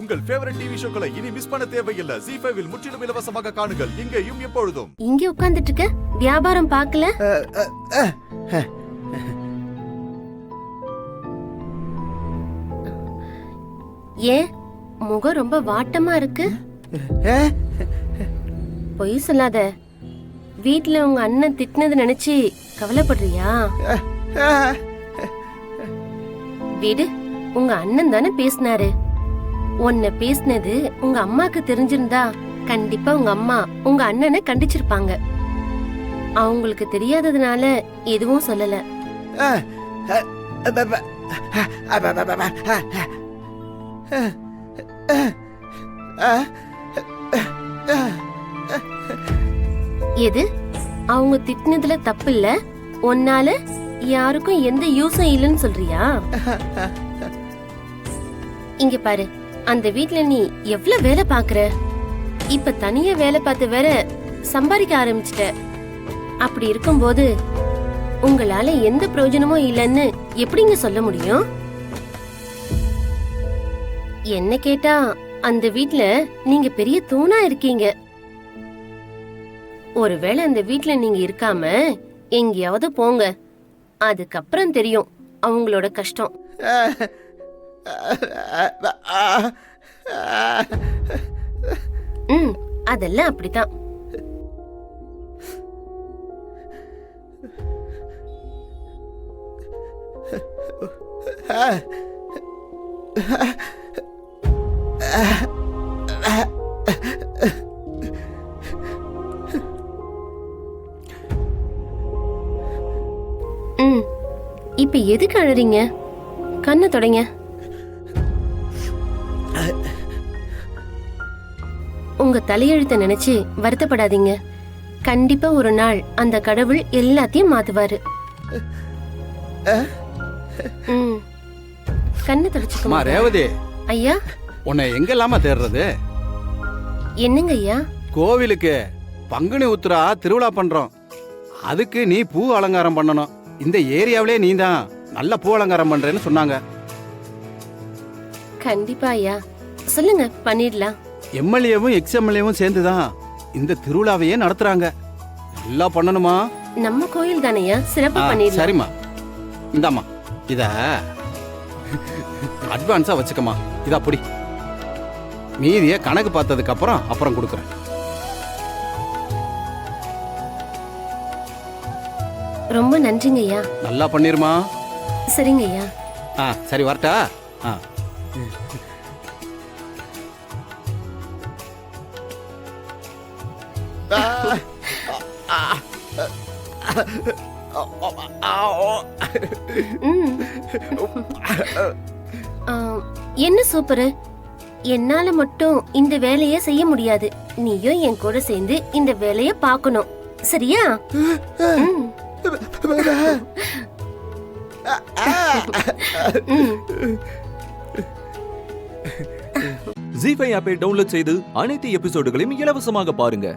உங்கள் favourite TV ஷோக்களை இனி miss பண்ண தேவையில்லை. ZEE5 இல் முற்றிலும் இலவசமாக காணுங்கள். இங்கேயும் எப்பொழுதும். இங்க உட்கார்ந்துட்டு இருக்க, வியாபாரம் பார்க்கல? ஏன் முகம் ரொம்ப வாட்டமா இருக்கு? பொய் சொல்லாத. வீட்ல உங்க அண்ணன் திட்டினது நினைச்சு கவலைப்படுறியா? வீடு உங்க அண்ணன் தானே பேசினாரு. உன்னை பேசினது உங்க அம்மாக்கு தெரிஞ்சிருந்தா கண்டிப்பா உங்க அம்மா உங்க அண்ணனை கண்டிச்சிருப்பாங்க. அவங்களுக்கு தெரியாததுனால எதுவும் சொல்லல. எது அவங்க திட்டினதுல தப்பு இல்ல, உன்னால யாருக்கும் எந்த யூஸும் இல்லைன்னு சொல்றியா? இங்க பாரு, அந்த வீட்ல நீ எவ்வளவு வேலை பாக்குற. இப்ப தனியா வேலை பார்த்து வேற சம்பாதிக்க ஆரம்பிச்சிட்ட. அப்படி இருக்கும்போது உங்களால எந்த பிரயோஜனமும் இல்லைன்னு எப்படிங்க சொல்ல முடியும்? என்ன கேட்டா அந்த வீட்ல நீங்க பெரிய தூணா இருக்கீங்க. ஒருவேளை அந்த வீட்ல நீங்க இருக்காம எங்கேயாவது போங்க, அதுக்கப்புறம் தெரியும் அவங்களோட கஷ்டம். அதெல்லாம் அப்படித்தான். இப்ப எதுக்கு அழறீங்க? கண்ணை தொடங்க. உங்க தலையெழுத்த நினைச்சு வருத்தப்படாதீங்க. கண்டிப்பா ஒரு நாள் அந்த கடவுள் எல்லாத்தையும் மாத்துவாரு. கண்ணை தொடச்சுக்கமா. ரேவதி ஐயா, உன்னை எங்கெல்லாமா தேடுறது? என்னங்க ஐயா? கோவிலுக்கு பங்குனி உத்திரா திருவிழா பண்றோம். அதுக்கு நீ பூ அலங்காரம் பண்ணணும். இந்த ஏரியாவிலே நீ தான் நல்ல பூ அலங்காரம் பண்றேன்னு சொன்னாங்க. கண்டிப்பா ஐயா, சொல்லுங்க, பண்ணிடலாம். எம்எல்ஏவும் எக்ஸ்எம்எல்ஏவும் சேர்ந்துதான் இந்த திருவிழாவையே நடத்துறாங்க. நல்லா பண்ணணுமா? நம்ம கோயில் தானையா, சிறப்பா பண்ணிடலாம். சரிம்மா, இந்தாம்மா, இத அட்வான்ஸா வச்சுக்கமா. இத அப்படி மீதிய கணக்கு பார்த்ததுக்கு அப்புறம் கொடுக்குறேன். ரொம்ப நன்றிங்க ஐயா. நல்லா பண்ணிருமா. சரிங்க ஐயா. சரி, வரட்டா? என்ன சூப்பரு. என்னால மட்டும் இந்த வேலைய செய்ய முடியாது. நீயும் என் கூட சேர்ந்து இந்த வேலைய பார்க்கணும், சரியா? ZEE5 ஆப்பை டவுன்லோட் செய்து அனைத்து எபிசோடுகளையும் இலவசமாக பாருங்க.